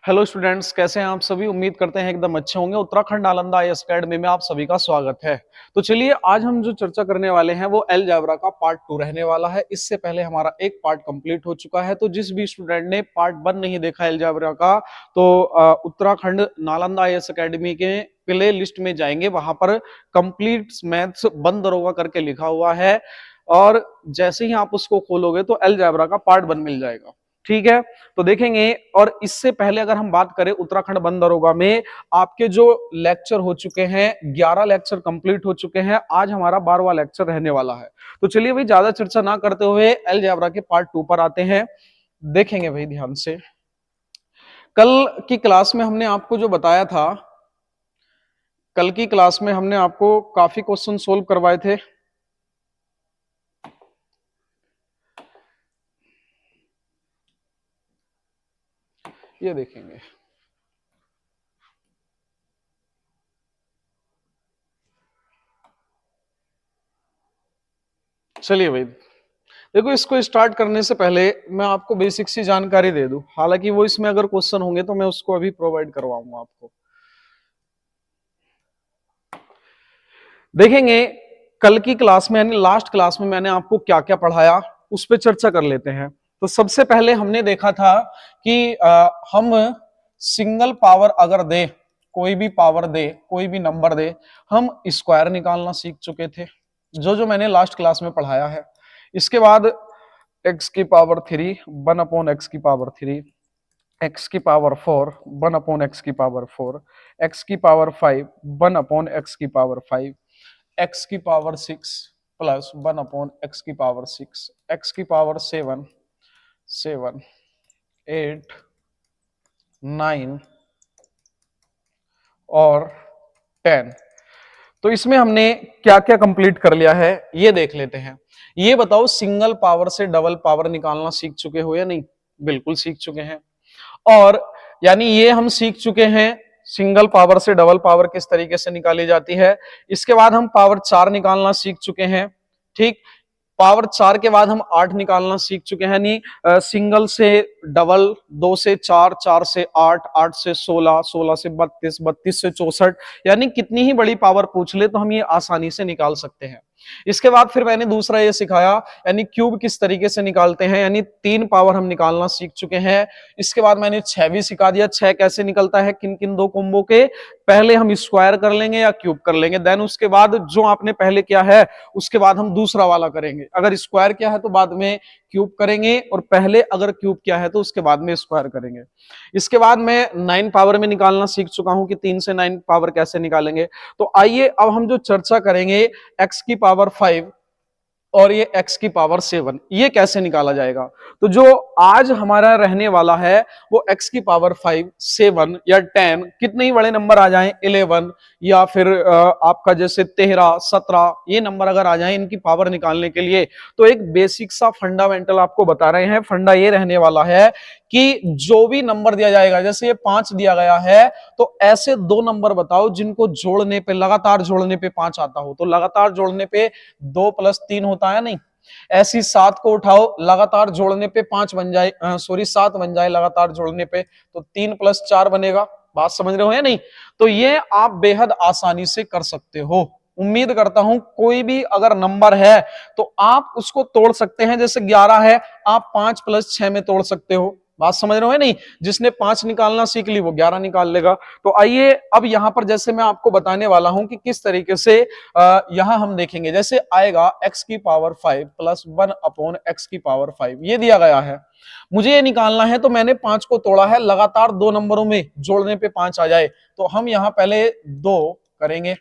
Hello students, कैसे हैं आप सभी। उम्मीद करते हैं एकदम अच्छे होंगे। उत्तराखंड नालंदा आईएएस अकेडमी में आप सभी का स्वागत है। तो चलिए, आज हम जो चर्चा करने वाले हैं वो अलजेब्रा का पार्ट 2 रहने वाला है। इससे पहले हमारा एक पार्ट कंप्लीट हो चुका है। तो जिस भी स्टूडेंट ने पार्ट 1 नहीं देखा अलजेब्रा का, तो उत्तराखंड नालंदा आईएएस अकेडमी के प्ले लिस्ट में जाएंगे, वहां पर कंप्लीट मैथ्स बन दरोगा करके लिखा हुआ है, और जैसे ही आप उसको खोलोगे तो अलजेब्रा का पार्ट 1 मिल जाएगा। ठीक है, तो देखेंगे। और इससे पहले अगर हम बात करें, उत्तराखंड बन दरोगा में आपके जो लेक्चर हो चुके हैं, 11 लेक्चर कंप्लीट हो चुके हैं। आज हमारा 12वां लेक्चर रहने वाला है। तो चलिए भाई, ज्यादा चर्चा ना करते हुए अलजेब्रा के पार्ट 2 पर आते हैं। देखेंगे भाई ध्यान से। कल की क्लास में हमने आपको जो बताया था, कल की क्लास में हमने आपको काफी क्वेश्चन सोल्व करवाए थे। ये देखेंगे। चलिए भाई, देखो, इसको स्टार्ट करने से पहले मैं आपको बेसिक सी जानकारी दे दूं। हालांकि वो इसमें अगर क्वेश्चन होंगे तो मैं उसको अभी प्रोवाइड करवाऊंगा आपको। देखेंगे, कल की क्लास में यानी लास्ट क्लास में मैंने आपको क्या क्या पढ़ाया, उस पर चर्चा कर लेते हैं। तो सबसे पहले हमने देखा था कि हम सिंगल पावर अगर दे, कोई भी पावर दे, कोई भी नंबर दे, हम स्क्वायर निकालना सीख चुके थे, जो जो मैंने लास्ट क्लास में पढ़ाया है। इसके बाद एक्स की पावर 3 वन अपॉन एक्स की पावर 3, एक्स की पावर 4 वन अपॉन एक्स की पावर 4, एक्स की पावर 5 वन अपॉन एक्स की पावर 5, एक्स की power 6 plus one upon x की पावर 6, एक्स की पावर 7 7 8 9 और 10। तो इसमें हमने क्या क्या कंप्लीट कर लिया है ये देख लेते हैं। ये बताओ, सिंगल पावर से डबल पावर निकालना सीख चुके हो या नहीं? बिल्कुल सीख चुके हैं। और यानी ये हम सीख चुके हैं सिंगल पावर से डबल पावर किस तरीके से निकाली जाती है। इसके बाद हम पावर 4 निकालना सीख चुके हैं। ठीक, पावर 4 के बाद हम 8 निकालना सीख चुके हैं। यानी सिंगल से डबल, 2 से 4, 4 से 8, 8 से 16, 16 से 32, 32 से 64, यानी कितनी ही बड़ी पावर पूछ ले तो हम ये आसानी से निकाल सकते हैं। इसके बाद फिर मैंने दूसरा ये सिखाया, यानी क्यूब किस तरीके से निकालते हैं, यानी 3 पावर हम निकालना सीख चुके हैं। इसके बाद मैंने 6 भी सिखा दिया, 6 कैसे निकलता है, किन किन दो कॉम्बो के। पहले हम स्क्वायर कर लेंगे या क्यूब कर लेंगे, देन उसके बाद जो आपने पहले किया है उसके बाद हम दूसरा वाला करेंगे। अगर स्क्वायर किया है तो बाद में क्यूब करेंगे, और पहले अगर क्यूब किया है तो उसके बाद में स्क्वायर करेंगे। इसके बाद मैं 9 पावर में निकालना सीख चुका हूं कि 3 से 9 पावर कैसे निकालेंगे। तो आइए अब हम जो चर्चा करेंगे, एक्स की पावर 5 और ये x की पावर 7, ये कैसे निकाला जाएगा। तो जो आज हमारा रहने वाला है वो x की पावर 5, 7 या 10, कितने ही बड़े नंबर आ जाएं, 11 या फिर आपका जैसे 13, 17, ये नंबर अगर आ जाएं इनकी पावर निकालने के लिए, तो एक बेसिक सा फंडामेंटल आपको बता रहे हैं। फंडा ये रहने वाला है कि जो भी नंबर दिया जाएगा, जैसे ये 5 दिया गया है, तो ऐसे दो नंबर बताओ जिनको जोड़ने पे, लगातार जोड़ने पे 5 आता हो। तो लगातार जोड़ने पे 2 + 3 होता है नहीं, ऐसी 7 को उठाओ, लगातार जोड़ने पे 5 बन जाए, सॉरी 7 बन जाए लगातार जोड़ने पे, तो 3 + 4 बनेगा। बात समझ रहे हो या नहीं? तो ये आप बेहद आसानी से कर सकते हो। उम्मीद करता हूं कोई भी अगर नंबर है तो आप उसको तोड़ सकते हैं। जैसे 11 है, आप 5 + 6 में तोड़ सकते हो। बात समझ रहे हो नहीं? जिसने 5 निकालना सीख ली वो 11 निकाल लेगा। तो आइए अब यहां पर जैसे मैं आपको बताने वाला हूं कि किस तरीके से यहां हम देखेंगे। जैसे आएगा x की पावर 5 प्लस 1 अपॉन x की पावर 5, ये दिया गया है, मुझे ये निकालना है। तो मैंने 5 को तोड़ा है, लगातार दो नंबरों में जोड़ने पे 5 आ जाए, तो हम यहां पहले 2 करेंगे,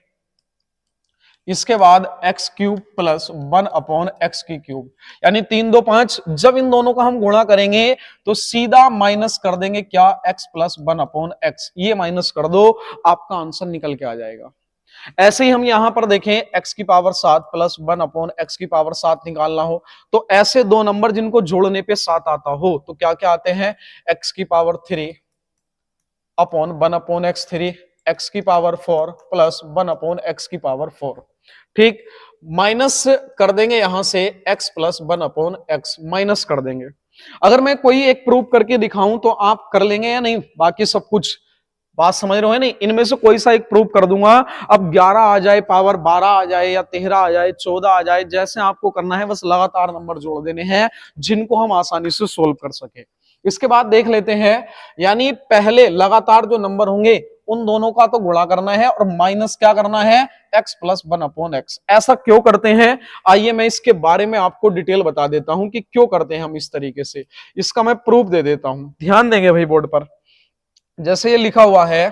इसके बाद x cube plus 1 upon x की क्यूब, यानी 3 2 5। जब इन दोनों का हम गुणा करेंगे तो सीधा माइनस कर देंगे क्या, x प्लस 1 अपॉन एक्स, ये माइनस कर दो, आपका आंसर निकल के आ जाएगा। ऐसे ही हम यहां पर देखें, x की पावर 7 प्लस 1 अपॉन एक्स की पावर 7 निकालना हो, तो ऐसे दो नंबर जिनको जोड़ने पे 7 आता हो तो क्या क्या आते हैं, x की power 3 upon 1 upon x 3, x की पावर 4 प्लस 1 अपॉन एक्स की पावर 4। ठीक, माइनस कर देंगे यहां से x plus 1 upon x, minus कर देंगे। अगर मैं कोई एक प्रूव करके दिखाऊं तो आप कर लेंगे या नहीं? बाकी सब कुछ बात समझ रहे हो है नहीं? इनमें से कोई सा एक प्रूव कर दूंगा, अब 11 आ जाए, पावर 12 आ जाए, या 13 आ जाए, 14 आ जाए, जैसे आपको करना है, बस लगातार नंबर जोड़ देने हैं जिनको हम आसानी से सोल्व कर सके। इसके बाद देख लेते हैं, यानी पहले लगातार जो नंबर होंगे उन दोनों का तो गुणा करना है और माइनस क्या करना है, x प्लस 1/x। ऐसा क्यों करते हैं, आइए मैं इसके बारे में आपको डिटेल बता देता हूं कि क्यों करते हैं हम इस तरीके से। इसका मैं प्रूफ दे देता हूं, ध्यान देंगे भाई बोर्ड पर। जैसे ये लिखा हुआ है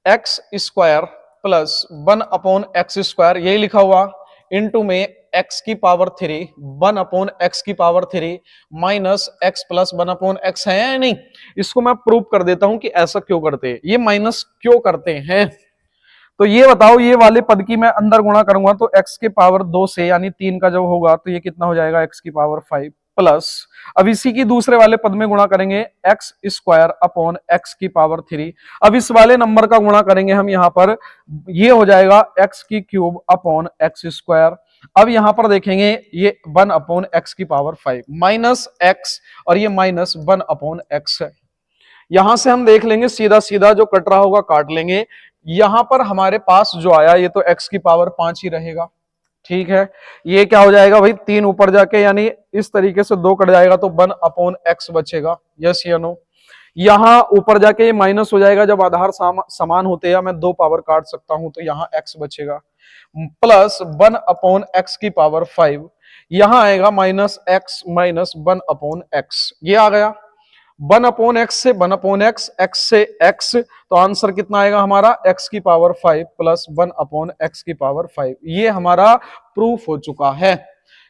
एक्स स्क्वायर प्लस 1/x², यही लिखा हुआ, इनटू में x की पावर 3 1/x की power 3 minus x plus 1/x है या नहीं। इसको मैं प्रूव कर देता हूं कि ऐसा क्यों करते हैं, ये माइनस क्यों करते हैं। तो ये बताओ, ये वाले पद की मैं अंदर गुणा करूंगा तो x के पावर 2 से यानी 3 का जब होगा तो ये कितना हो जाएगा, x की पावर 5 प्लस, अब इसी की दूसरे वाले पद में गुणा करेंगे एक्स स्क्वायर अपॉन एक्स की पावर 3। अब इस वाले नंबर का गुणा करेंगे हम यहां पर, ये हो जाएगा एक्स की क्यूब अपॉन एक्स स्क्वायर। अब यहां पर देखेंगे ये 1/x की पावर 5 माइनस एक्स, और ये माइनस 1/x है। यहां से हम देख लेंगे सीधा सीधा जो कट रहा होगा काट लेंगे। यहां पर हमारे पास जो आया ये तो x की पावर 5 ही रहेगा, ठीक है। ये क्या हो जाएगा भाई, 3 ऊपर जाके, यानी इस तरीके से 2 कट जाएगा तो 1/x बचेगा, यस या नो। यहां ऊपर जाके ये माइनस हो जाएगा, जब आधार समान होते हैं मैं 2 पावर काट सकता हूं तो यहां x बचेगा, प्लस 1/x की पावर 5, यहां आएगा माइनस x माइनस 1/x, ये आ गया 1/x से 1/x, x से x, तो आंसर कितना आएगा हमारा, x की पावर 5 प्लस 1/x की पावर 5। ये हमारा प्रूफ हो चुका है।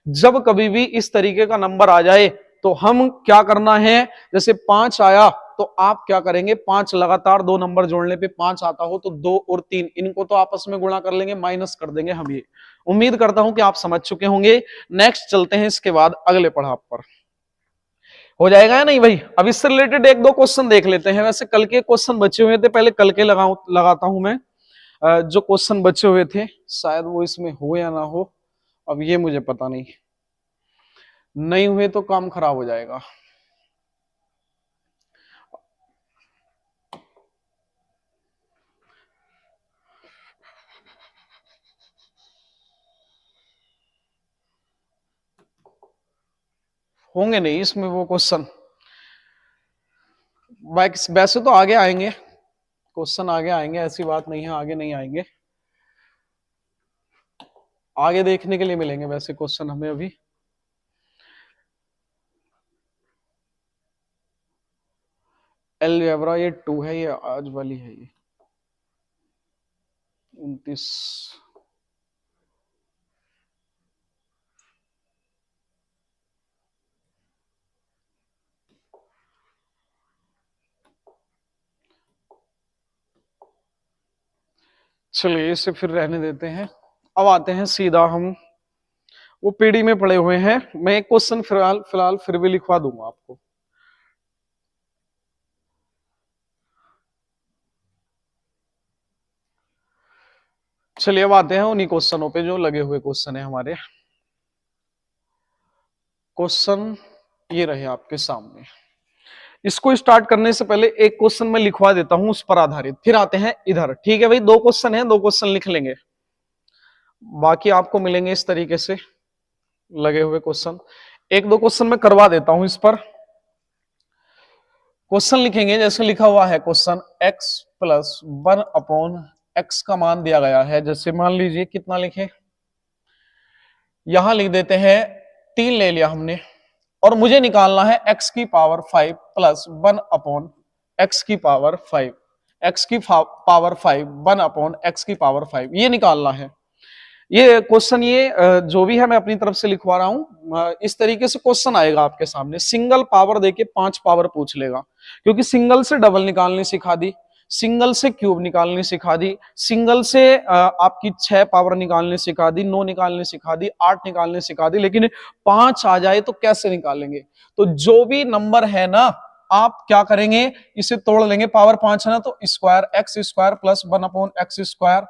जब कभी भी इस तरीके का नंबर आ जाए तो हम क्या करना है, जैसे 5 आया तो आप क्या करेंगे, 5 लगातार 2 नंबर जोड़ने पे 5 आता हो तो 2 और 3 इनको तो आपस में गुणा कर लेंगे, माइनस कर देंगे हम। ये उम्मीद करता हूं कि आप समझ चुके होंगे। नेक्स्ट चलते हैं इसके बाद अगले पढ़ाव पर, हो जाएगा या नहीं भाई। अब इससे रिलेटेड 1-2 क्वेश्चन देख लेते हैं। वैसे कल के क्वेश्चन बचे हुए थे, पहले कल के लगाता हूं मैं। जो क्वेश्चन बचे हुए थे शायद वो इसमें हो या ना हो, अब ये मुझे पता नहीं, नहीं हुए तो काम खराब हो जाएगा। होंगे नहीं इसमें वो क्वेश्चन, वैसे तो आगे आएंगे क्वेश्चन, आगे आएंगे, ऐसी बात नहीं है आगे नहीं आएंगे, आगे देखने के लिए मिलेंगे वैसे क्वेश्चन हमें अभी। अलजेब्रा ये 2 है, ये आज वाली है, ये 29। चलिए इसे फिर रहने देते हैं। अब आते हैं सीधा हम, वो पीढ़ी में पड़े हुए हैं, मैं एक क्वेश्चन फिलहाल फिर भी लिखवा दूंगा आपको। चलिए अब आते हैं उन्हीं क्वेश्चनों पे जो लगे हुए क्वेश्चन है हमारे। क्वेश्चन ये रहे आपके सामने। इसको स्टार्ट करने से पहले एक क्वेश्चन मैं लिखवा देता हूं उस पर आधारित, फिर आते हैं इधर, ठीक है भाई। 2 क्वेश्चन है, 2 क्वेश्चन लिख लेंगे, बाकी आपको मिलेंगे इस तरीके से लगे हुए क्वेश्चन। 1-2 क्वेश्चन मैं करवा देता हूं इस पर। क्वेश्चन लिखेंगे जैसे लिखा हुआ है क्वेश्चन, x प्लस 1/x का मान दिया गया है। जैसे मान लीजिए कितना लिखे, यहां लिख देते हैं 3 ले लिया हमने, और मुझे निकालना है x की पावर 5 प्लस 1/x की पावर 5, x की पावर 5 1/x की पावर 5, ये निकालना है। ये क्वेश्चन ये जो भी है मैं अपनी तरफ से लिखवा रहा हूं। इस तरीके से क्वेश्चन आएगा आपके सामने, सिंगल पावर देके 5 पावर पूछ लेगा, क्योंकि सिंगल से डबल निकालनी सिखा दी, सिंगल से क्यूब निकालनी सिखा दी, सिंगल से आपकी 6 पावर निकालनी सिखा दी, 9 निकालनी सिखा दी, 8 निकालनी सिखा दी, लेकिन 5 आ जाए तो कैसे निकालेंगे। तो जो भी नंबर है ना, आप क्या करेंगे, इसे तोड़ लेंगे, पावर 5 है ना तो square, x square plus 1/x square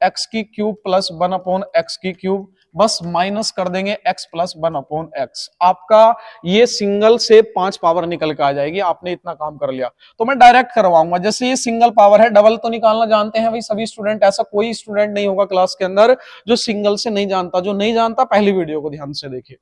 x की क्यूब प्लस 1 अपॉन एक्स की क्यूब, बस माइनस कर देंगे x प्लस 1 अपॉन एक्स। आपका ये सिंगल से 5 पावर निकल के आ जाएगी। आपने इतना काम कर लिया तो मैं डायरेक्ट करवाऊंगा। जैसे ये सिंगल पावर है, डबल तो निकालना जानते हैं भाई सभी स्टूडेंट, ऐसा कोई स्टूडेंट नहीं होगा क्लास के अंदर जो सिंगल से नहीं जानता। जो नहीं जानता पहली वीडियो को ध्यान से देखिए।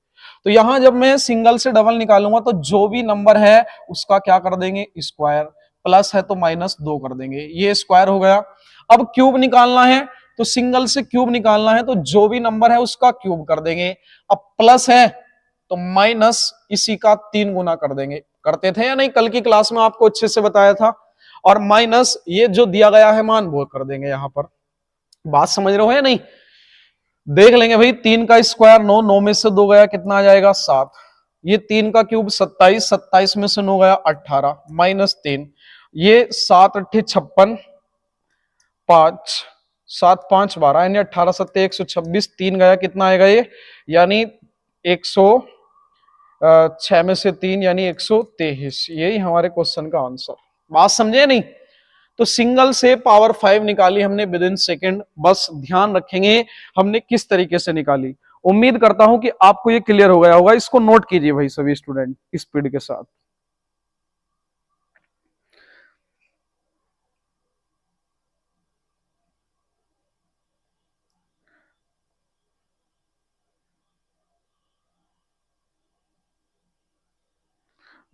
तो यहां जब मैं सिंगल से डबल निकालूंगा तो जो भी नंबर है उसका क्या कर देंगे, स्क्वायर, प्लस है तो माइनस 2 कर देंगे, ये स्क्वायर हो गया। अब क्यूब निकालना है तो सिंगल से क्यूब निकालना है तो जो भी नंबर है उसका क्यूब कर देंगे। अब प्लस है तो माइनस इसी का 3 गुना कर देंगे। करते थे या नहीं, कल की क्लास में आपको अच्छे से बताया था। और माइनस ये जो दिया गया है मान वो कर देंगे। यहां पर बात समझ रहे हो या नहीं, देख लेंगे भाई। 3 का स्क्वायर 9, 9 में से 2 गया कितना आ जाएगा 7। ये 3 का क्यूब 27, 27 में से 9 गया 18 माइनस 3। ये 7 अट्ठे 56, 5 7 5 12 यानी 18 सत्ते 126, 3 गया कितना आएगा ये, यानी 106 में से 3 यानी 123। यही हमारे क्वेश्चन का आंसर। बात समझे नहीं। तो सिंगल से पावर 5 निकाली हमने विद इन सेकेंड। बस ध्यान रखेंगे हमने किस तरीके से निकाली। उम्मीद करता हूं कि आपको ये क्लियर हो गया होगा। इसको नोट कीजिए भाई सभी स्टूडेंट स्पीड के साथ।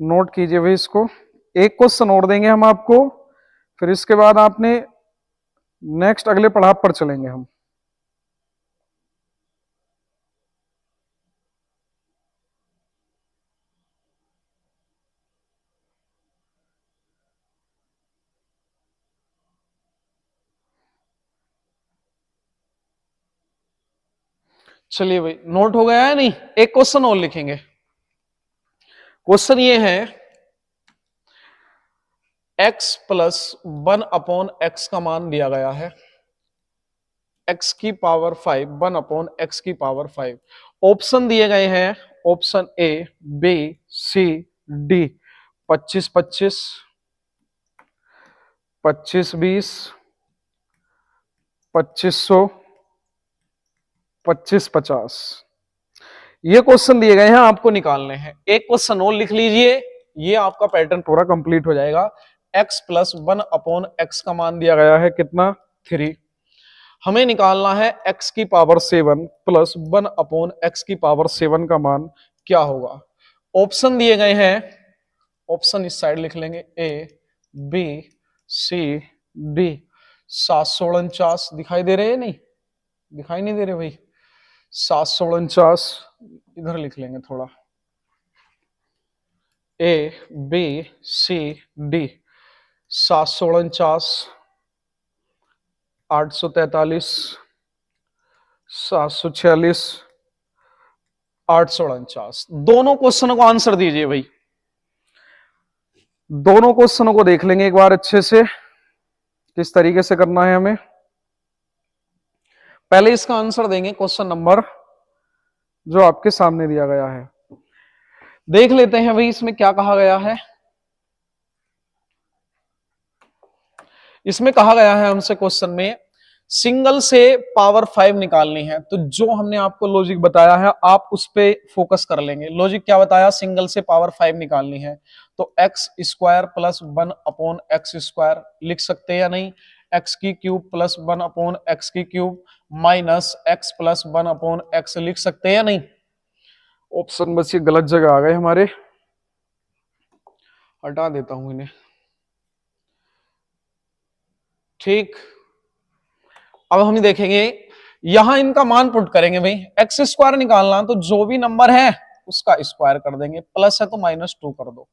नोट कीजिए भाई इसको। एक क्वेश्चन और देंगे हम आपको, फिर इसके बाद आपने नेक्स्ट अगले पड़ाव पर चलेंगे हम। चलिए भाई, नोट हो गया है नहीं। एक क्वेश्चन और लिखेंगे। क्वेश्चन ये है x प्लस 1 अपॉन एक्स का मान दिया गया है, x की पावर 5, 1 अपॉन एक्स की पावर 5। ऑप्शन दिए गए हैं, option A, B, C, D. 25 25, 25 20, 2500, 25 50। ये क्वेश्चन दिए गए हैं, आपको निकालने हैं। एक क्वेश्चन और लिख लीजिए, ये आपका पैटर्न पूरा कंप्लीट हो जाएगा। x प्लस 1 अपॉन एक्स का मान दिया गया है कितना, 3। हमें निकालना है x की पावर 7 प्लस 1 अपॉन एक्स की पावर 7 का मान क्या होगा। ऑप्शन दिए गए हैं, ऑप्शन इस साइड लिख लेंगे, ए, बी, सी, डी। 749 दिखाई दे रहे हैं, नहीं दिखाई नहीं दे रहे भाई। 749 इधर लिख लेंगे थोड़ा, ए, बी, सी, डी। 749, 843, 746, 849। दोनों क्वेश्चनों को आंसर दीजिए भाई। दोनों क्वेश्चनों को देख लेंगे एक बार अच्छे से, किस तरीके से करना है हमें। पहले इसका आंसर देंगे क्वेश्चन नंबर जो आपके सामने दिया गया है। देख लेते हैं भाई इसमें क्या कहा गया है। इसमें कहा गया है हमसे क्वेश्चन में सिंगल से पावर 5 निकालनी है। तो जो हमने आपको लॉजिक बताया है आप उस पे फोकस कर लेंगे। लॉजिक क्या बताया, सिंगल से पावर 5 निकालनी है तो x square plus 1 upon x square लिख सकते हैं या नहीं, एक्स की क्यूब प्लस 1 अपॉन एक्स की cube minus x plus 1 upon x लिख सकते हैं या नहीं। ऑप्शन बस ये गलत जगह आ गए हमारे, हटा देता हूं इन्हें। ठीक, अब हम देखेंगे यहां इनका मान पुट करेंगे भाई। एक्स स्क्वायर निकालना तो जो भी नंबर है उसका स्क्वायर कर देंगे, प्लस है तो -2 कर दो।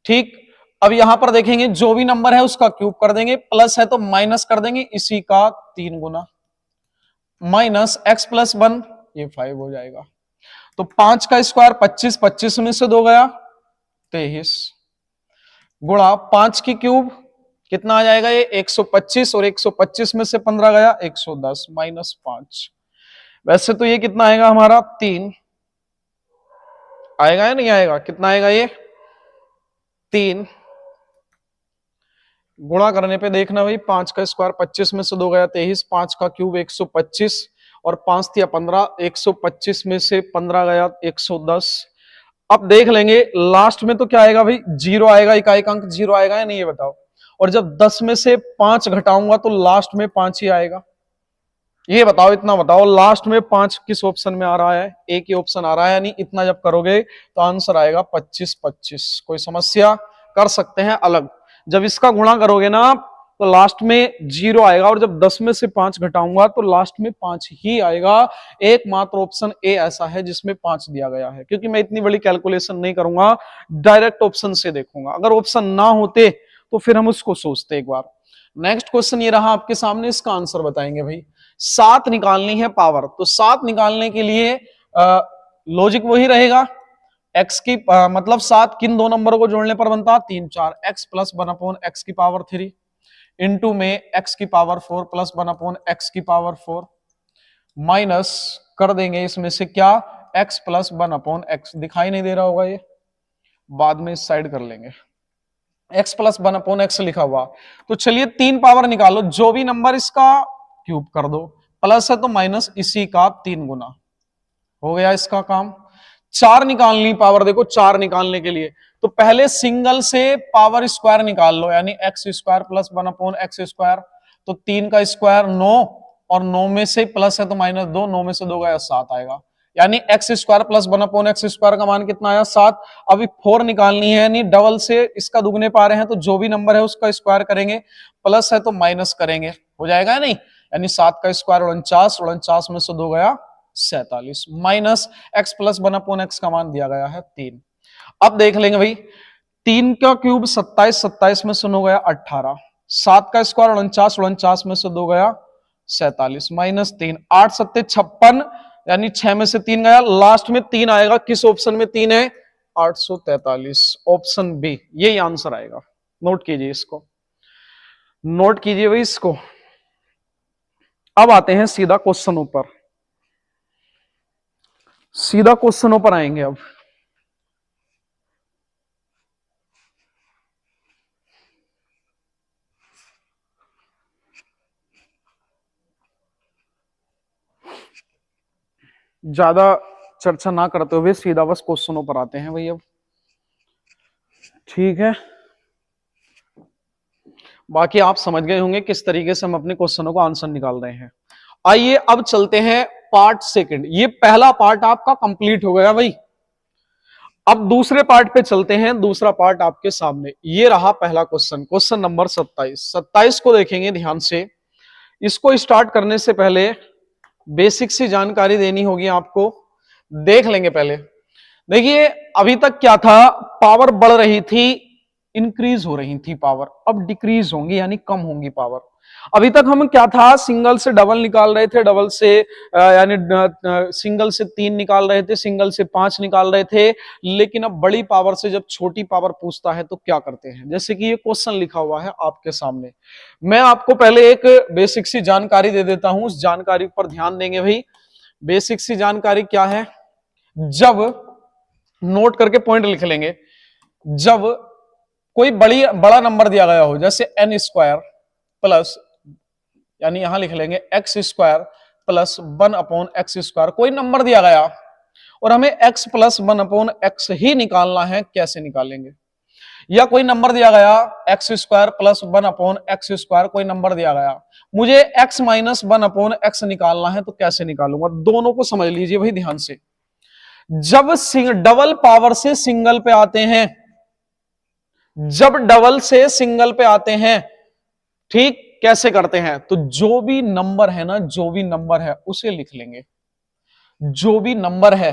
ठीक, अब यहां पर देखेंगे जो भी नंबर है उसका क्यूब कर देंगे, प्लस है तो माइनस कर देंगे इसी का 3 गुना, माइनस एक्स प्लस 1 ये 5 हो जाएगा। तो 5 का स्क्वायर 25, 25 में से 2 गया 23, गुणा 5 की क्यूब कितना आ जाएगा ये 125, और 125 में से 15 गया 110 माइनस 5। वैसे तो ये कितना आएगा हमारा 3 आएगा या नहीं आएगा, कितना आएगा ये 3। गुणा करने पे देखना भाई, 5 का स्क्वायर 25 में से 2 गया 23, 5 का क्यूब 125 और 5 तिया 15, 125 में से 15 गया 110। अब देख लेंगे लास्ट में तो क्या आएगा भाई, जीरो आएगा, इकाई का अंक जीरो आएगा या नहीं ये बताओ। और जब 10 में से 5 घटाऊंगा तो लास्ट में 5 ही आएगा। ये बताओ, इतना बताओ, लास्ट में 5 किस ऑप्शन में आ रहा है, एक ही ऑप्शन आ रहा है, यानी इतना जब करोगे तो आंसर आएगा 25 25। कोई समस्या, कर सकते हैं अलग। जब इसका गुणा करोगे ना तो लास्ट में जीरो आएगा, और जब 10 में से 5 घटाऊंगा तो लास्ट में 5 ही आएगा। एकमात्र ऑप्शन ए ऐसा है जिसमें 5 दिया गया है, क्योंकि मैं इतनी बड़ी कैलकुलेशन नहीं करूंगा, डायरेक्ट ऑप्शन से देखूंगा। अगर ऑप्शन ना होते तो फिर हम उसको सोचते एक बार। नेक्स्ट क्वेश्चन ये रहा आपके सामने, इसका आंसर बताएंगे भाई। 7 निकालनी है पावर, तो 7 निकालने के लिए लॉजिक वही रहेगा, x की मतलब 7 किन दो नंबरों को जोड़ने पर बनता है, 3 4, x प्लस 1/x की पावर 3 इंटू में x की पावर 4 प्लस 1/x की पावर 4 माइनस कर देंगे इसमें से क्या, x प्लस 1/x। दिखाई नहीं दे रहा होगा ये, बाद में इस साइड कर लेंगे। x प्लस 1/x लिखा हुआ, तो चलिए 3 पावर निकालो, जो भी नंबर इसका क्यूब कर दो, प्लस है तो माइनस इसी का 3 गुना, हो गया इसका काम। 4 निकालनी पावर, देखो 4 निकालने के लिए तो पहले सिंगल से पावर स्क्वायर निकाल लो, यानी x square plus 1/x square, तो 3 का स्क्वायर 9, और 9 में से प्लस है तो माइनस 2, 9 में से 2 गया 7 आएगा, यानी x square plus 1/x square का मान कितना आया, 7। अभी 4 निकालनी है, यानी डबल से इसका दुगने पा रहे हैं, तो जो भी नंबर है उसका स्क्वायर करेंगे, प्लस है तो माइनस करेंगे, हो जाएगा या नहीं, यानी 7 का स्क्वायर 49, 49 में से 2 गया 47, माइनस एक्स प्लस 1/x का मान दिया गया है 3। अब देख लेंगे भाई, 3 का क्यूब 27, 27 में से 9 गया 18, 7 का स्क्वायर 49, 49 में से 2 गया 47, माइनस 3, 8 7 56, यानी 6 में से 3 गया, लास्ट में 3 आएगा, किस ऑप्शन में 3 है, 843, ऑप्शन बी, यही आंसर आएगा। नोट कीजिए इसको, नोट कीजिए भाई इसको। अब आते हैं सीधा क्वेश्चनों पर, सीधा क्वेश्चनों पर आएंगे अब। ज्यादा चर्चा ना करते हुए सीधा बस क्वेश्चनों पर आते हैं भाई अब, ठीक है। बाकी आप समझ गए होंगे किस तरीके से हम अपने क्वेश्चनों को आंसर निकाल रहे हैं। आइए अब चलते हैं पार्ट सेकंड। ये पहला पार्ट आपका कंप्लीट हो गया भाई, अब दूसरे पार्ट पे चलते हैं। दूसरा पार्ट आपके सामने ये रहा पहला क्वेश्चन, क्वेश्चन नंबर 27। 27 को देखेंगे ध्यान से। इसको स्टार्ट करने से पहले बेसिक सी जानकारी देनी होगी आपको, देख लेंगे पहले। देखिए अभी तक क्या था, पावर बढ़ रही थी, इंक्रीज हो रही थी पावर, अब डिक्रीज होंगी यानी कम होंगी पावर। अभी तक हम क्या था, सिंगल से डबल निकाल रहे थे, डबल से यानी सिंगल से 3 निकाल रहे थे, सिंगल से 5 निकाल रहे थे। लेकिन अब बड़ी पावर से जब छोटी पावर पूछता है तो क्या करते हैं, जैसे कि ये क्वेश्चन लिखा हुआ है आपके सामने। मैं आपको पहले एक बेसिक सी जानकारी दे देता हूं, उस जानकारी पर ध्यान देंगे भाई। बेसिक सी जानकारी क्या है, जब नोट करके पॉइंट लिख लेंगे, जब कोई बड़ा नंबर दिया गया हो, जैसे एन स्क्वायर प्लस, यानी यहां लिख लेंगे x square plus 1/x square, कोई नंबर दिया गया और हमें x प्लस 1/x ही निकालना है, कैसे निकालेंगे। या कोई नंबर दिया गया x square plus 1/x square, कोई नंबर दिया गया, मुझे x माइनस 1/x निकालना है, तो कैसे निकालूंगा। दोनों को समझ लीजिए भाई ध्यान से। जब डबल पावर से सिंगल पे आते हैं, जब डबल से सिंगल पे आते हैं, ठीक, कैसे करते हैं, तो जो भी नंबर है ना, जो भी नंबर है उसे लिख लेंगे। जो भी नंबर है,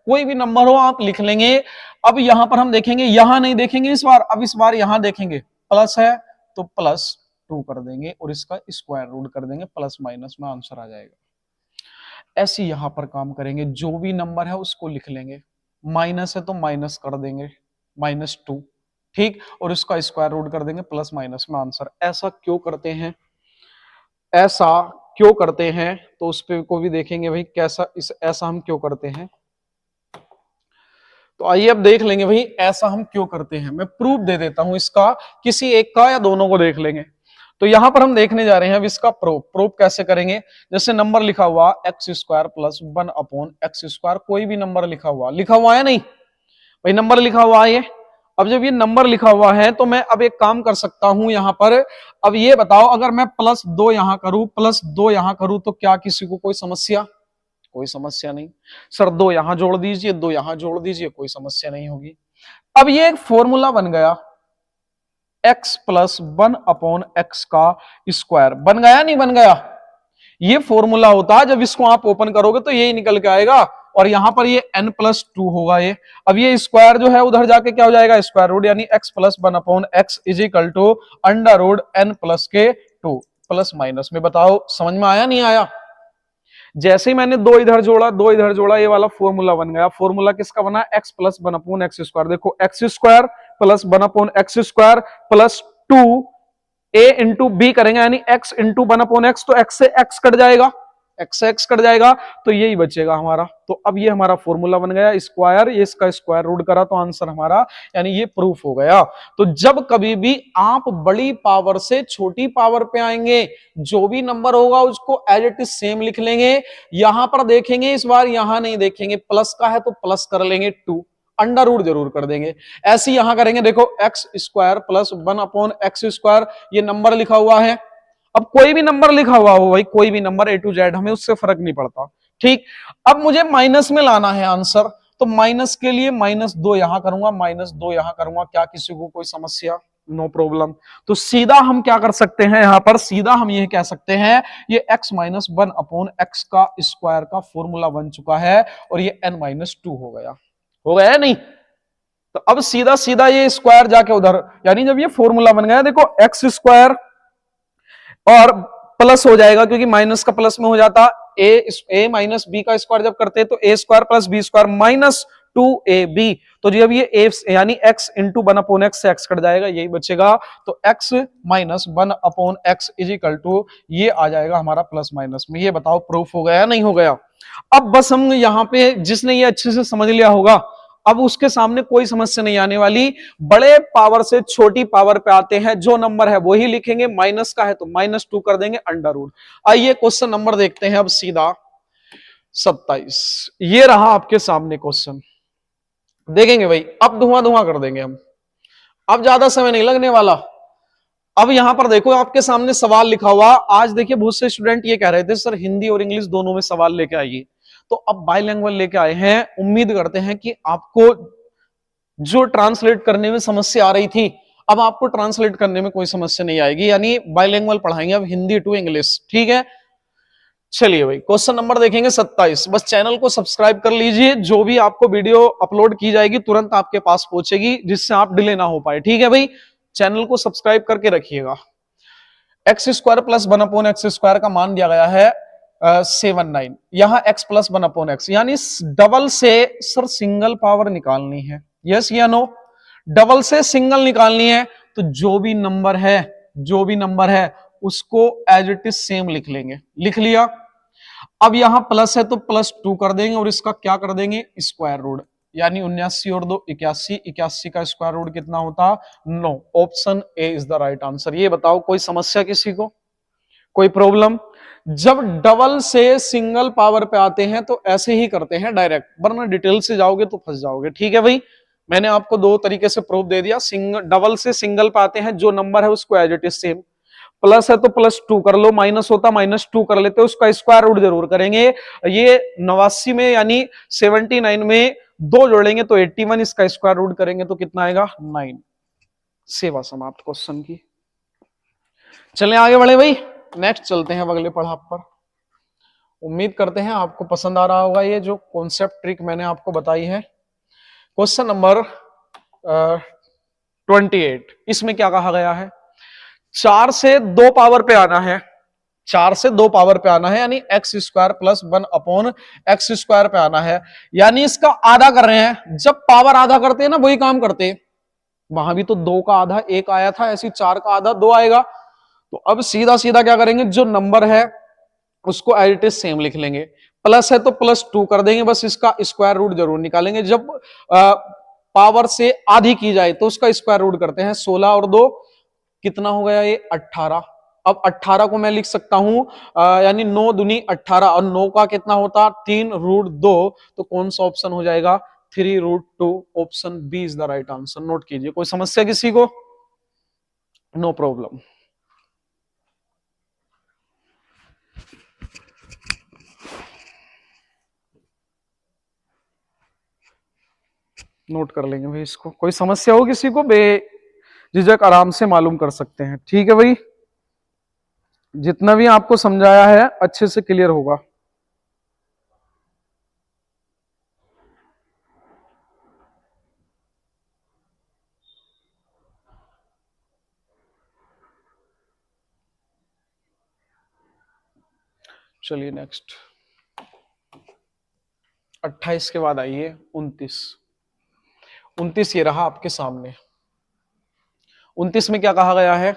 कोई भी नंबर हो आप लिख लेंगे। अब यहां पर हम देखेंगे, यहां नहीं देखेंगे इस बार, अब इस बार यहां देखेंगे, प्लस है तो प्लस 2 कर देंगे और इसका स्क्वायर रूट कर देंगे, प्लस माइनस में आंसर आ जाएगा। ऐसे यहां पर काम करेंगे, जो भी नंबर है उसको लिख लेंगे, माइनस है तो माइनस कर देंगे, -2, ठीक, और इसका स्क्वायर रूट कर देंगे, प्लस माइनस में आंसर। ऐसा क्यों करते हैं, ऐसा क्यों करते हैं, तो उस पे को भी देखेंगे भाई कैसा, इस ऐसा हम क्यों करते हैं। तो आइए अब देख लेंगे भाई ऐसा हम क्यों करते हैं। मैं प्रूफ दे देता हूं इसका, किसी एक का या दोनों को देख लेंगे। तो यहां पर हम देखने जा रहे हैं अब इसका प्रूफ कैसे करेंगे। जैसे नंबर लिखा हुआ एक्स स्क्वायर प्लस 1/x², कोई भी नंबर लिखा हुआ है नहीं भाई, नंबर लिखा हुआ है ये। अब जब ये नंबर लिखा हुआ है तो मैं अब एक काम कर सकता हूं यहां पर। अब ये बताओ, अगर मैं +2 यहां करूं, +2 यहां करूं, तो क्या किसी को कोई समस्या? कोई समस्या नहीं। सर 2 यहां जोड़ दीजिए, 2 यहां जोड़ दीजिए, कोई समस्या नहीं होगी। अब ये एक फॉर्मूला बन गया, x + 1/x² बन गया नहीं बन गया? ये फॉर्मूला होता है, जब इसको आप ओपन करोगे तो यही निकल के आएगा, और यहां पर ये n+2 होगा ये। अब ये स्क्वायर जो है उधर जाके क्या हो जाएगा, स्क्वायर रूट, यानी x + 1/x = n+2 plus minus में। बताओ समझ में आया नहीं आया? जैसे ही मैंने 2 इधर जोड़ा, 2 इधर जोड़ा, ये वाला फॉर्मूला बन गया। फॉर्मूला किसका बना? x + 1/x²। देखो x² + 1/x² + 2 a into B करेंगे, यानी x इंटू 1/x, तो x से x कट जाएगा, x से x कट जाएगा, तो यही बचेगा हमारा। तो अब ये हमारा फॉर्मूला बन गया स्क्वायर, ये इसका स्क्वायर रूट करा तो आंसर हमारा, यानी ये प्रूफ हो गया। तो जब कभी भी आप बड़ी पावर से छोटी पावर पे आएंगे, जो भी नंबर होगा उसको एज इट इज सेम लिख लेंगे। यहां पर देखेंगे, इस बार यहां नहीं देखेंगे, प्लस का है तो प्लस कर लेंगे 2, अंडर रूट जरूर कर देंगे। ऐसे यहां करेंगे, देखो x² + 1/x², ये नंबर लिखा हुआ है। अब कोई भी नंबर लिखा हुआ हो भाई, कोई भी नंबर A to Z, हमें उससे फर्क नहीं पड़ता, ठीक। अब मुझे माइनस में लाना है आंसर, तो माइनस के लिए -2 यहां करूंगा, -2 यहां करूंगा, क्या किसी को कोई समस्या? No problem. तो सीधा हम क्या कर सकते हैं, यहां पर सीधा हम ये कह सकते हैं, ये x - 1/x² का फॉर्मूला बन चुका है, और ये n-2 हो गया नहीं? तो अब सीधा सीधा ये स्क्वायर जाके उधर, यानी जब ये फॉर्मूला बन गया, देखो x² और प्लस हो जाएगा, क्योंकि माइनस का प्लस में हो जाता, a - b का स्क्वायर जब करते हैं तो a² + b² -2ab। तो जब ये a यानी x इंटू 1/x से x कट जाएगा, यही बचेगा। तो x - 1/x ये आ जाएगा हमारा प्लस माइनस में। ये बताओ प्रूफ हो गया नहीं हो गया? अब बस हम यहाँ पे, जिसने ये अच्छे से समझ लिया होगा, अब उसके सामने कोई समस्या नहीं आने वाली। बड़े पावर से छोटी पावर पे आते हैं, जो नंबर है वही लिखेंगे, माइनस का है तो -2 कर देंगे, अंडर रूट। आइए क्वेश्चन नंबर देखते हैं अब सीधा 27। ये रहा आपके सामने क्वेश्चन, देखेंगे भाई, अब धुआं कर देंगे हम, अब ज्यादा समय नहीं लगने वाला। अब यहां पर देखो आपके सामने सवाल लिखा हुआ। आज देखिए बहुत से स्टूडेंट ये कह रहे थे सर हिंदी और इंग्लिश दोनों में सवाल लेके आइए, तो अब बाइलिंगुअल लेके आए हैं। उम्मीद करते हैं कि आपको जो ट्रांसलेट करने में समस्या आ रही थी, अब आपको ट्रांसलेट करने में कोई समस्या नहीं आएगी, यानी बाइलिंगुअल पढ़ाएंगे अब, हिंदी टू इंग्लिश, ठीक है। चलिए भाई क्वेश्चन नंबर देखेंगे 27। बस चैनल को सब्सक्राइब कर लीजिए, जो भी आपको वीडियो अपलोड की जाएगी तुरंत आपके पास पहुंचेगी, जिससे आप डिले ना हो पाए, ठीक है भाई। चैनल को सब्सक्राइब करके रखिएगा। x² + 1/x² का मान दिया गया है 79। यहां x + 1/x, यानी डबल से सर सिंगल पावर निकालनी है, यस या नो? डबल से सिंगल निकालनी है, तो जो भी नंबर है उसको एज इट इज सेम लिख लेंगे। लिख लिया। अब यहां प्लस है तो +2 कर देंगे, और इसका क्या कर देंगे, स्क्वायर रूट, यानी 79 और 2 81, 81 का स्क्वायर रूट कितना होता? 9। Option A is the right answer. ये बताओ कोई समस्या किसी को, कोई प्रॉब्लम? जब डबल से सिंगल पावर पे आते हैं तो ऐसे ही करते हैं डायरेक्ट, वरना डिटेल से जाओगे तो फंस जाओगे, ठीक है भाई। मैंने आपको 2 तरीके से प्रूफ दे दिया। डबल से सिंगल पे आते हैं, जो नंबर है उसको as it is same, plus है तो +2 कर लो, माइनस होता -2 कर लेते, उसका स्क्वायर रूट जरूर करेंगे। ये 89 में यानी 79 में 2 जोड़ेंगे तो 81, इसका स्क्वायर रूट करेंगे तो कितना आएगा, 9। सेवा समाप्त क्वेश्चन की। चलें आगे बढ़े भाई, नेक्स्ट चलते हैं अगले पढ़ाई पर। उम्मीद करते हैं आपको पसंद आ रहा होगा ये जो कॉन्सेप्ट ट्रिक मैंने आपको बताई है। क्वेश्चन नंबर 28, इसमें क्या कहा गया है, 4 से 2 पावर पे आना है, 4 से 2 पावर पे आना है, यानी x² + 1/x² पे आना है, यानी इसका आधा कर रहे हैं। जब पावर आधा करते हैं ना, वही काम करते हैं। वहां भी तो 2 का आधा 1 आया था, ऐसी 4 का आधा 2 आएगा। तो अब सीधा सीधा क्या करेंगे, जो नंबर है उसको एज इट इज सेम लिख लेंगे। प्लस है तो +2 कर देंगे, बस इसका स्क्वायर रूट जरूर निकालेंगे। जब पावर से आधी की जाए तो उसका स्क्वायर रूट करते हैं। 16 और 2 कितना हो गया ये 18। अब 18 को मैं लिख सकता हूं यानी 9 दूनी 18 और 9 का कितना होता 3√2, तो कौन सा ऑप्शन हो जाएगा 3√2। Option B is the right answer. Note कीजिए। कोई समस्या किसी को? No problem. नोट कर लेंगे भाई इसको। कोई समस्या हो किसी को बेझिझक आराम से मालूम कर सकते हैं। ठीक है भाई, जितना भी आपको समझाया है अच्छे से क्लियर होगा। चलिए नेक्स्ट 28 के बाद आइए 29। 29 ये रहा आपके सामने। 29 में क्या कहा गया है?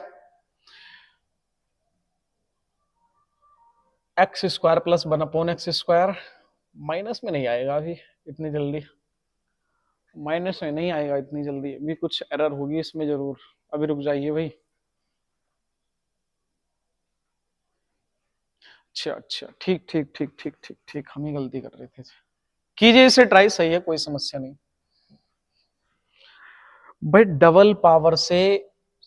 x² + 1/x²। माइनस में नहीं आएगा अभी इतनी जल्दी, माइनस में नहीं आएगा इतनी जल्दी, अभी कुछ एरर होगी इसमें जरूर। अभी रुक जाइए भाई। अच्छा अच्छा, ठीक ठीक ठीक ठीक ठीक ठीक, हम ही गलती कर रहे थे। कीजिए इसे ट्राई, सही है, कोई समस्या नहीं। भाई डबल पावर से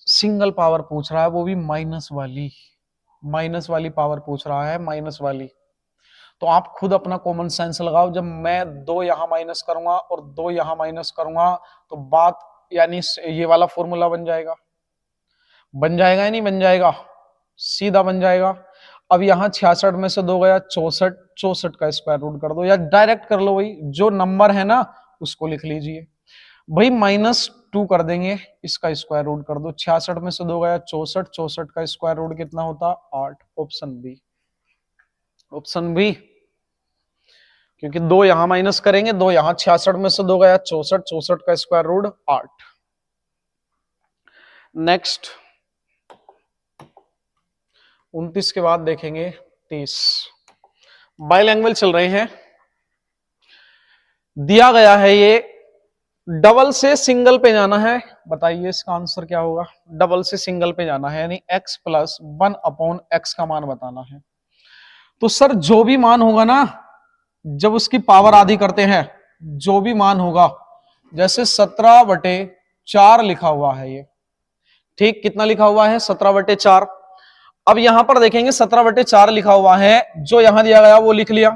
सिंगल पावर पूछ रहा है, वो भी माइनस वाली पावर पूछ रहा है, माइनस वाली। तो आप खुद अपना कॉमन सेंस लगाओ। जब मैं 2 यहां माइनस करूंगा और 2 यहां माइनस करूंगा तो बात यानी ये वाला फॉर्मूला बन जाएगा। बन जाएगा या नहीं बन जाएगा? सीधा बन जाएगा। अब यहां 66 में से 2 गया 64, 64 का स्क्वायर रूट कर दो या डायरेक्ट कर लो भाई, जो नंबर है ना उसको लिख लीजिए भाई। -2 कर देंगे, इसका स्क्वायर रूट कर दो। 66 में से 2 गया 64, 64 का स्क्वायर रूट कितना होता 8। Option B, option B. क्योंकि 2 यहां माइनस करेंगे, 2 यहां, 66 में से 2 गया 64, 64 का स्क्वायर रूट 8। नेक्स्ट 29 के बाद देखेंगे 30। बाइलैंग्वेज चल रहे हैं। दिया गया है ये डबल से सिंगल पे जाना है। बताइए इसका आंसर क्या होगा? डबल से सिंगल पे जाना है यानी x + 1/x का मान बताना है। तो सर जो भी मान होगा ना, जब उसकी पावर आधी करते हैं, जो भी मान होगा, जैसे 17/4 लिखा हुआ है ये, ठीक, कितना लिखा हुआ है 17/4। अब यहां पर देखेंगे 17/4 लिखा हुआ है, जो यहां दिया गया वो लिख लिया,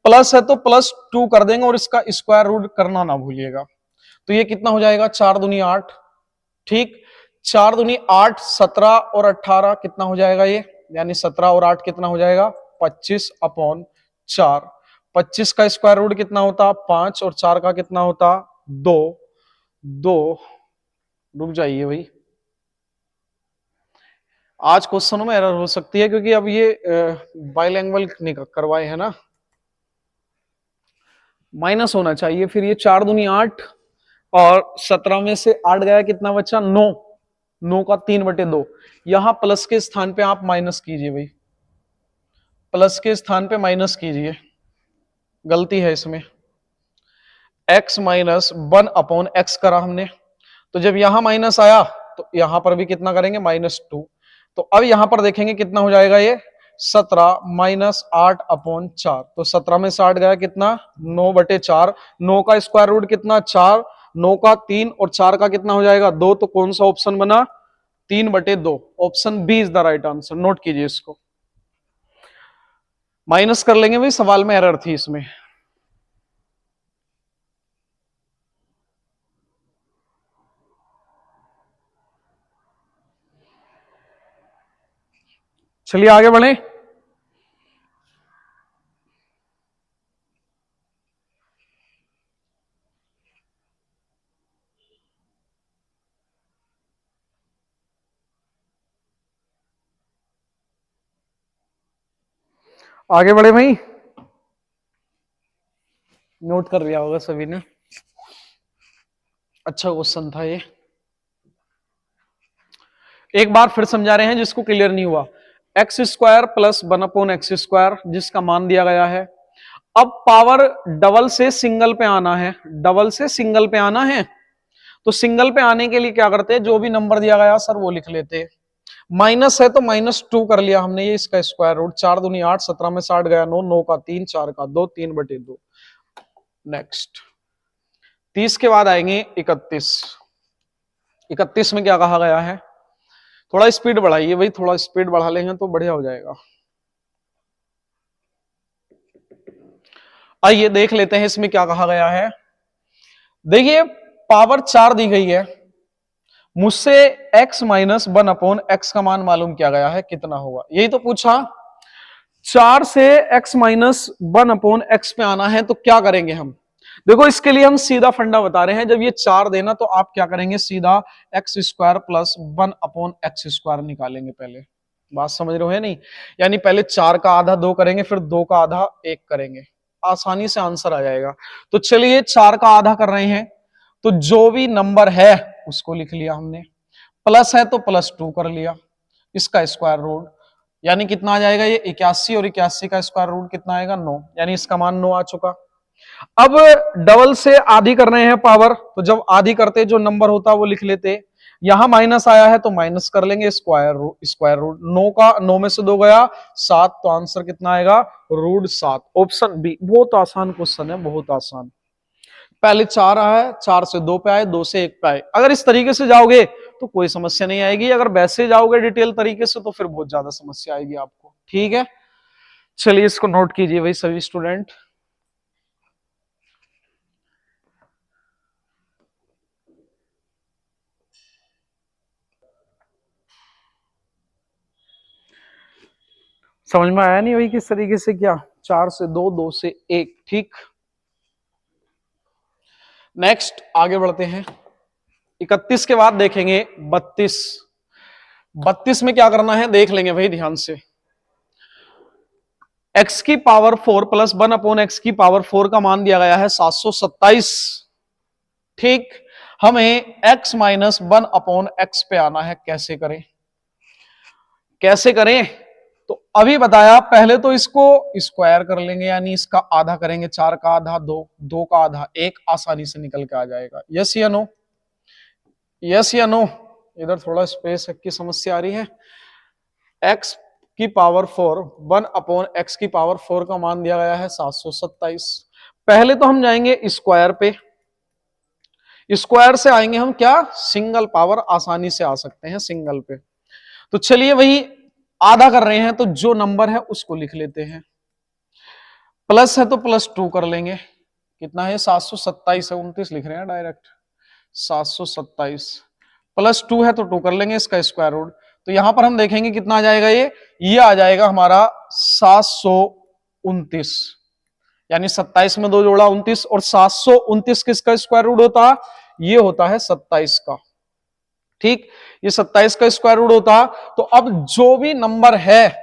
प्लस है तो +2 कर देंगे और इसका स्क्वायर रूट करना ना भूलिएगा। तो ये कितना हो जाएगा 4 दूनी 8, ठीक, 4 दूनी 8, 17 और 18 कितना हो जाएगा ये, यानी 17 और 8 कितना हो जाएगा 25/4। 25 का स्क्वायर रूट कितना होता 5 और 4 का कितना होता 2। 2, रुक जाइए भाई, आज क्वेश्चनों में एरर हो सकती है क्योंकि अब ये बाइलैंग्वेज नहीं करवाए है ना, माइनस होना चाहिए। फिर ये 4 दूनी 8 और 17 में से 8 गया कितना बचा 9, 9 का 3/2। यहां प्लस के स्थान पे आप माइनस कीजिए भाई, प्लस के स्थान पे माइनस कीजिए, गलती है इसमें। x - 1/x करा हमने, तो जब यहां माइनस आया तो यहां पर भी कितना करेंगे -2। तो अब यहां पर देखेंगे कितना हो जाएगा ये 17 - 8/4। तो 17 में से 8 गया कितना 9/4। 9 का स्क्वायर रूट कितना 4, 9 का 3 और 4 का कितना हो जाएगा 2। तो कौन सा ऑप्शन बना 3/2। Option B is the right answer. Note कीजिए इसको, माइनस कर लेंगे भाई, सवाल में एरर थी इसमें। चलिए आगे बढ़े। आगे बढ़े भाई, नोट कर लिया होगा सभी ने। अच्छा क्वेश्चन था ये, एक बार फिर समझा रहे हैं जिसको क्लियर नहीं हुआ। x² + 1/x², जिसका मान दिया गया है अब पावर डबल से सिंगल पे आना है, डबल से सिंगल पे आना है, तो सिंगल पे आने के लिए क्या करते हैं, जो भी नंबर दिया गया सर वो लिख लेते हैं। माइनस है तो -2 कर लिया हमने, ये इसका स्क्वायर रूट, 4 दूनी 8, 17 में 60 गया 9, 9 का 3, 4 का 2, 3/2। नेक्स्ट 30 के बाद आएंगे 31। 31 में क्या कहा गया है, थोड़ा स्पीड बढ़ाइए भाई, थोड़ा स्पीड बढ़ा लेंगे तो बढ़िया हो जाएगा। आइए देख लेते हैं इसमें क्या कहा गया है। देखिए पावर 4 दी गई है, मुझसे x - 1/x का मान मालूम किया गया है, कितना होगा, यही तो पूछा। 4 से x - 1/x पे आना है तो क्या करेंगे हम, देखो इसके लिए हम सीधा फंडा बता रहे हैं, जब ये 4 देना तो आप क्या करेंगे, सीधा x² + 1/x² निकालेंगे पहले। बात समझ रहे हो है नहीं, यानी पहले 4 का आधा 2 करेंगे, फिर 2 का आधा 1 करेंगे, आसानी से आंसर आ जाएगा। तो चलिए 4 का आधा कर रहे हैं, तो जो भी नंबर है उसको लिख लिया हमने, प्लस है तो +2 कर लिया, इसका स्क्वायर रूट, यानी कितना आ जाएगा ये 81, और 81 का स्क्वायर रूट कितना आएगा 9, यानी इसका मान 9 आ चुका। अब डबल से आधी कर रहे हैं पावर, तो जब आधी करते जो नंबर होता वो लिख लेते, यहां माइनस आया है तो माइनस कर लेंगे, स्क्वायर रूट 9 का 9 में से 2 गया 7, तो आंसर कितना आएगा √7। ऑप्शन बी, बहुत आसान क्वेश्चन है, बहुत आसान। पहले 4 आया, 4 से 2 पे आए, 2 से 1 पे आए, अगर इस तरीके से जाओगे तो कोई समस्या नहीं आएगी, अगर वैसे जाओगे डिटेल तरीके से तो फिर बहुत ज्यादा समस्या आएगी आपको, ठीक है। चलिए इसको नोट कीजिए भाई सभी स्टूडेंट। समझ में आया नहीं भाई किस तरीके से, क्या 4 से 2, 2 से 1, ठीक। नेक्स्ट आगे बढ़ते हैं, 31 के बाद देखेंगे 32। 32 में क्या करना है देख लेंगे भाई ध्यान से। x की पावर 4 + 1/x की पावर 4 का मान दिया गया है 727, ठीक। हमें x - 1/x पे आना है, कैसे करें, कैसे करें, तो अभी बताया, पहले तो इसको स्क्वायर कर लेंगे, यानी इसका आधा करेंगे, 4 का आधा 2, 2 का आधा 1, आसानी से निकल के आ जाएगा। यस या नो, यस या नो, इधर थोड़ा स्पेस की समस्या आ रही है। x की पावर 4 1/x की पावर 4 का मान दिया गया है 727। पहले तो हम जाएंगे स्क्वायर पे, स्क्वायर से आएंगे हम क्या, सिंगल पावर, आसानी से आ सकते हैं सिंगल पे। तो चलिए वही आधा कर रहे हैं, तो जो नंबर है उसको लिख लेते हैं, प्लस है तो +2 कर लेंगे, कितना है 727 है, 29 लिख रहे हैं डायरेक्ट, 727 +2 है तो 2 कर लेंगे, इसका स्क्वायर रूट, तो यहां पर हम देखेंगे कितना आ जाएगा, ये आ जाएगा हमारा 729, यानी 27 में 2 जोड़ा 29, और 729 किसका स्क्वायर रूट होता, ये होता है 27 का, ठीक, ये 27 का स्क्वायर रूट होता। तो अब जो भी नंबर है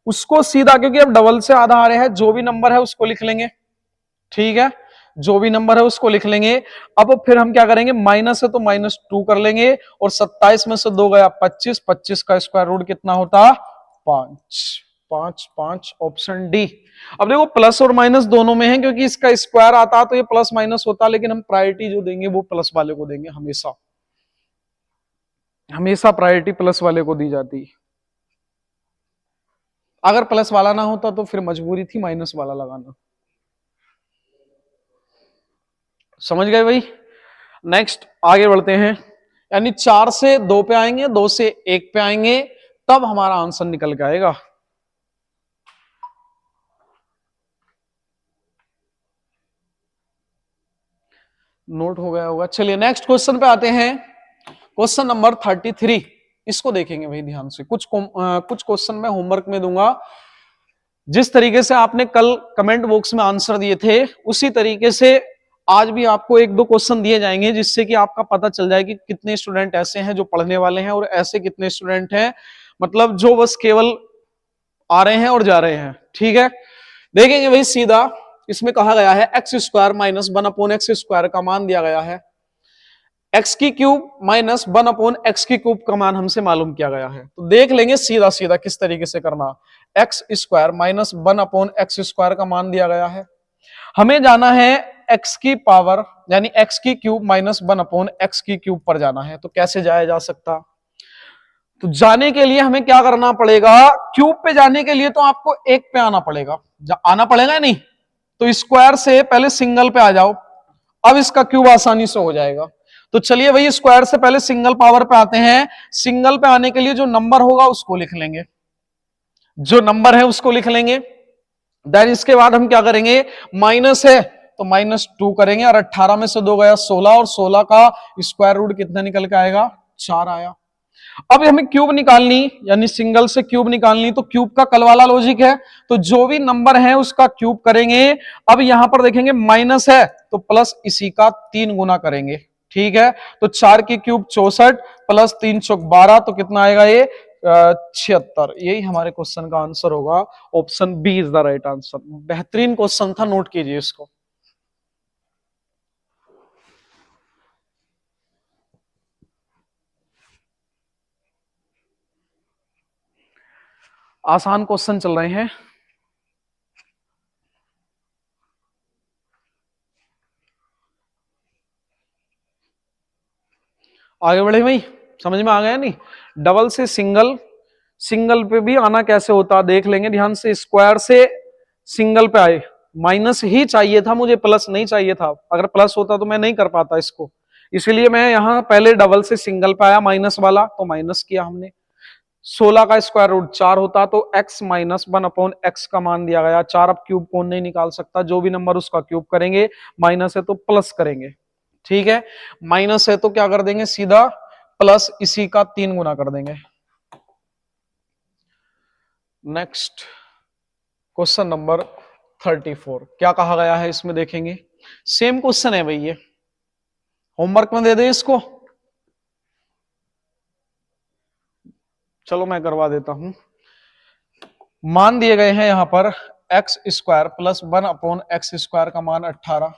उसको सीधा, क्योंकि अब डबल से आधा आ रहे हैं, जो भी नंबर है उसको लिख लेंगे, ठीक है, जो भी नंबर है उसको लिख लेंगे। अब फिर हम क्या करेंगे, माइनस है तो -2 कर लेंगे, और 27 में से 2 गया 25, 25 का स्क्वायर रूट कितना होता 5, 5 5, ऑप्शन डी। अब देखो प्लस और माइनस दोनों में है, क्योंकि इसका स्क्वायर आता तो ये प्लस माइनस होता, लेकिन हम प्रायोरिटी जो देंगे वो प्लस वाले को देंगे, हमेशा हमेशा प्रायोरिटी प्लस वाले को दी जाती है। अगर प्लस वाला ना होता तो फिर मजबूरी थी माइनस वाला लगाना, समझ गए भाई। नेक्स्ट आगे बढ़ते हैं, यानी 4 से 2 पे आएंगे, 2 से 1 पे आएंगे, तब हमारा आंसर निकल के आएगा। नोट हो गया होगा। चलिए नेक्स्ट क्वेश्चन पे आते हैं, क्वेश्चन नंबर 33, इसको देखेंगे भाई ध्यान से। कुछ क्वेश्चन मैं होमवर्क में दूंगा, जिस तरीके से आपने कल कमेंट बॉक्स में आंसर दिए थे उसी तरीके से आज भी आपको 1-2 क्वेश्चन दिए जाएंगे, जिससे कि आपका पता चल जाए कि कितने स्टूडेंट ऐसे हैं जो पढ़ने वाले हैं, और ऐसे कितने स्टूडेंट हैं मतलब जो बस केवल आ रहे हैं और जा रहे हैं, ठीक है। देखेंगे भाई सीधा, इसमें कहा गया है x² - 1/x² का मान दिया गया है, x³ - 1/x³ का मान हमसे मालूम किया गया है। तो देख लेंगे सीधा सीधा किस तरीके से करना। x² - 1/x² का मान दिया गया है, हमें जाना है x की पावर यानी x की क्यूब माइनस 1/x की क्यूब पर जाना है। तो कैसे जाया जा सकता? तो जाने के लिए हमें क्या करना पड़ेगा? क्यूब पे जाने के लिए तो आपको एक पे आना पड़ेगा, आना पड़ेगा या नहीं? तो स्क्वायर से पहले सिंगल पे आ जाओ, अब इसका क्यूब आसानी से हो जाएगा। तो चलिए भाई स्क्वायर से पहले सिंगल पावर पे आते हैं। सिंगल पे आने के लिए जो नंबर होगा उसको लिख लेंगे, जो नंबर है उसको लिख लेंगे। देन इसके बाद हम क्या करेंगे? माइनस है तो -2 करेंगे, और 18 में से 2 गया 16, और 16 का स्क्वायर रूट कितना निकल के आएगा? 4 आया। अब हमें क्यूब निकालनी यानी सिंगल से क्यूब निकालनी, तो क्यूब का कल वाला लॉजिक है, तो जो भी नंबर है उसका क्यूब करेंगे। अब यहां पर देखेंगे माइनस है तो प्लस इसी का 3 गुना करेंगे, ठीक है। तो 4 की क्यूब 64 प्लस 3 चौक 12, तो कितना आएगा ये? 76। यही हमारे क्वेश्चन का आंसर होगा। Option B is the right answer. बेहतरीन क्वेश्चन था, नोट कीजिए इसको। आसान क्वेश्चन चल रहे हैं। आगे बढ़े भाई, समझ में आ गया नहीं? डबल से सिंगल, सिंगल पे भी आना कैसे होता देख लेंगे ध्यान से। स्क्वायर से सिंगल पे आए, माइनस ही चाहिए था मुझे, प्लस नहीं चाहिए था। अगर प्लस होता तो मैं नहीं कर पाता इसको, इसलिए मैं यहां पहले डबल से सिंगल पे आया माइनस वाला, तो माइनस किया हमने। 16 का स्क्वायर रूट 4 होता तो x माइनस 1/x का मान दिया गया 4। अब क्यूब कौन नहीं निकाल सकता? जो भी नंबर उसका क्यूब करेंगे, माइनस है तो प्लस करेंगे, ठीक है। माइनस है तो क्या कर देंगे? सीधा प्लस इसी का 3 गुना कर देंगे। नेक्स्ट क्वेश्चन नंबर 34, क्या कहा गया है इसमें देखेंगे। सेम क्वेश्चन है भाई, ये होमवर्क में दे दे इसको। चलो मैं करवा देता हूं। मान दिए गए हैं यहां पर एक्स स्क्वायर प्लस 1/x² का मान 18।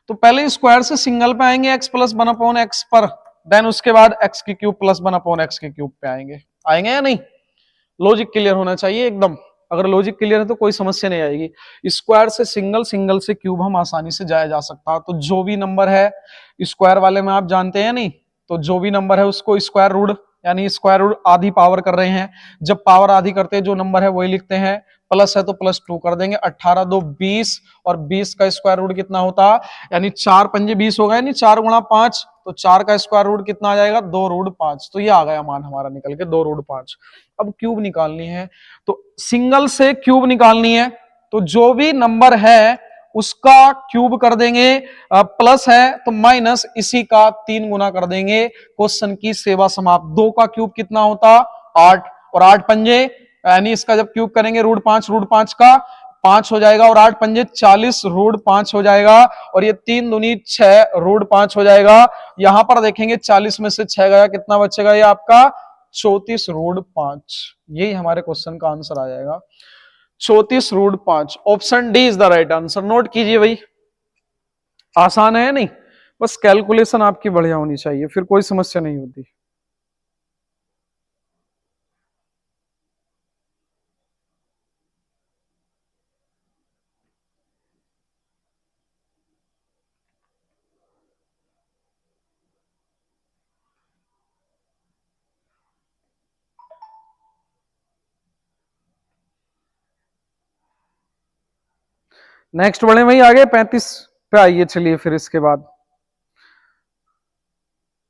तो पहले स्क्वायर से सिंगल पे आएंगे x प्लस 1/x पर, देन उसके बाद x की क्यूब प्लस 1/x की क्यूब पे आएंगे। आएंगे या नहीं? लॉजिक क्लियर होना चाहिए एकदम। अगर लॉजिक क्लियर है तो कोई समस्या नहीं आएगी। स्क्वायर से सिंगल, सिंगल से क्यूब हम आसानी से जाया जा सकता है। तो जो भी नंबर है स्क्वायर वाले में आप जानते हैं नहीं, तो जो भी नंबर है उसको स्क्वायर रूट यानी स्क्वायर रूट आधी पावर कर रहे हैं। जब पावर आधी करते हैं जो नंबर है वही लिखते हैं। प्लस है तो +2 कर देंगे। 18 2 20, और 20 का स्क्वायर रूट कितना होता? यानी 4 पंजे 20 हो गए, यानी 4 गुणा 5, तो 4 का स्क्वायर रूट कितना आ जाएगा? 2√5। तो ये आ गया मान हमारा निकल के 2√5। अब क्यूब निकालनी है, तो सिंगल से क्यूब निकालनी है, तो जो भी नंबर है उसका क्यूब कर देंगे। प्लस है तो माइनस इसी का 3 गुना कर देंगे। क्वेश्चन की सेवा समाप्त। 2 का क्यूब कितना होता? 8, और 8 पंजे यानी इसका जब क्यूब करेंगे √5 का 5 हो जाएगा, और 8 पंजे 40 √5 हो जाएगा, और ये 3 दूनी 6 √5 हो जाएगा। यहां पर देखेंगे 40 में से 6 गया, कितना बचेगा? ये आपका 34√5। यही हमारे क्वेश्चन का आंसर आ जाएगा, 34√5। Option D is the right answer. Note कीजिए भाई, आसान है नहीं? बस कैलकुलेशन आपकी बढ़िया होनी चाहिए, फिर कोई समस्या नहीं होती। नेक्स्ट बढ़े भाई आगे, 35 पे आइए। चलिए फिर इसके बाद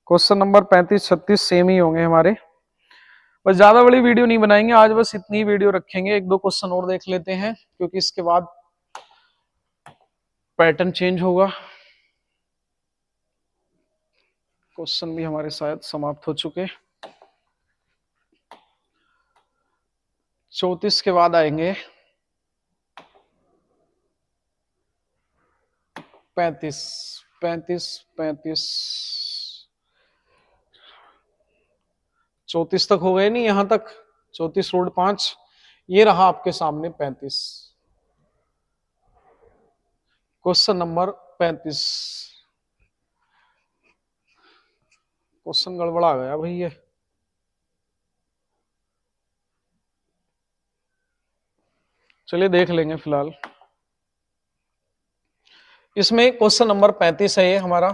क्वेश्चन नंबर 35 36 सेम ही होंगे हमारे। बस ज्यादा बड़ी वीडियो नहीं बनाएंगे आज, बस इतनी वीडियो रखेंगे। एक दो क्वेश्चन और देख लेते हैं, क्योंकि इसके बाद पैटर्न चेंज होगा। क्वेश्चन भी हमारे शायद समाप्त हो चुके। 34 के बाद आएंगे 35 35 35। 34 तक हो गए नहीं यहां तक? 34√5 ये रहा आपके सामने 35। Question number 35। क्वेश्चन गड़बड़ा गया भाई ये। चलिए देख लेंगे फिलहाल। इसमें क्वेश्चन नंबर 35 है ये हमारा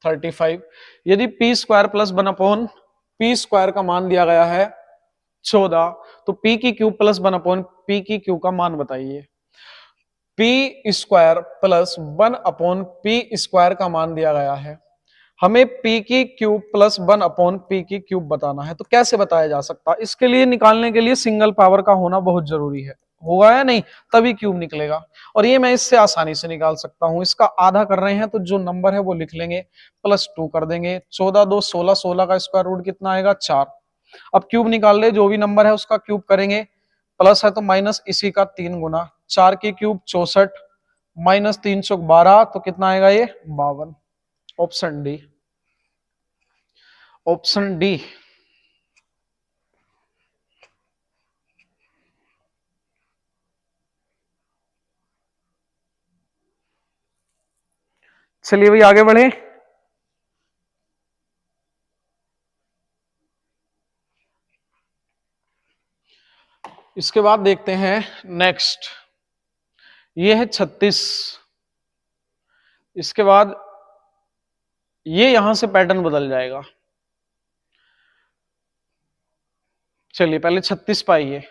35। यदि P square plus 1 P square का मान दिया गया है 14, तो पी की क्यूब प्लस 1 पी की क्यूब का मान बताइए। P square plus 1 P square का मान दिया गया है, हमें पी की क्यूब प्लस 1 पी की क्यूब बताना है। तो कैसे बताया जा सकता है? इसके लिए निकालने के लिए सिंगल पावर का होना बहुत जरूरी है, होगा या नहीं, तभी क्यूब निकलेगा। और ये मैं इससे आसानी से निकाल सकता हूं। इसका आधा कर रहे हैं तो जो नंबर है वो लिख लेंगे, +2 कर देंगे। 14 2 16, 16 का स्क्वायर रूट कितना आएगा? 4। अब क्यूब निकाल ले, जो भी नंबर है उसका क्यूब करेंगे, प्लस है तो माइनस इसी का 3 गुना। 4 की क्यूब 64, -3 चौक 12, तो कितना आएगा ये? 52। Option D, option D. चलिए भाई आगे बढ़े। इसके बाद देखते हैं नेक्स्ट, ये है 36। इसके बाद ये यहां से पैटर्न बदल जाएगा। चलिए पहले 36 पाइए।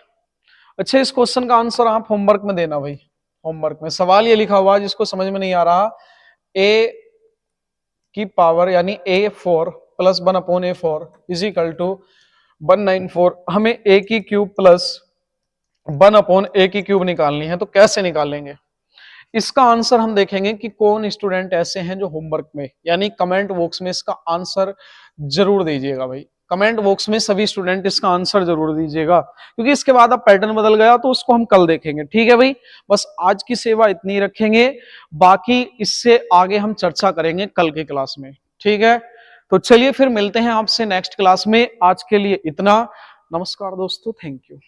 अच्छा, इस क्वेश्चन का आंसर आप होमवर्क में देना भाई। होमवर्क में सवाल ये लिखा हुआ, जिसको समझ में नहीं आ रहा, ए की पावर यानी A4 plus 1/A4 is equal to 194। हमें ए की क्यूब प्लस 1/A की क्यूब निकालनी है। तो कैसे निकालेंगे? इसका आंसर हम देखेंगे कि कौन स्टूडेंट ऐसे हैं जो होमवर्क में, यानी कमेंट बॉक्स में इसका आंसर जरूर दीजिएगा भाई। कमेंट बॉक्स में सभी स्टूडेंट इसका आंसर जरूर दीजिएगा, क्योंकि इसके बाद अब पैटर्न बदल गया तो उसको हम कल देखेंगे। ठीक है भाई, बस आज की सेवा इतनी रखेंगे, बाकी इससे आगे हम चर्चा करेंगे कल की क्लास में। ठीक है, तो चलिए फिर मिलते हैं आपसे नेक्स्ट क्लास में। आज के लिए इतना। नमस्कार दोस्तों, थैंक यू।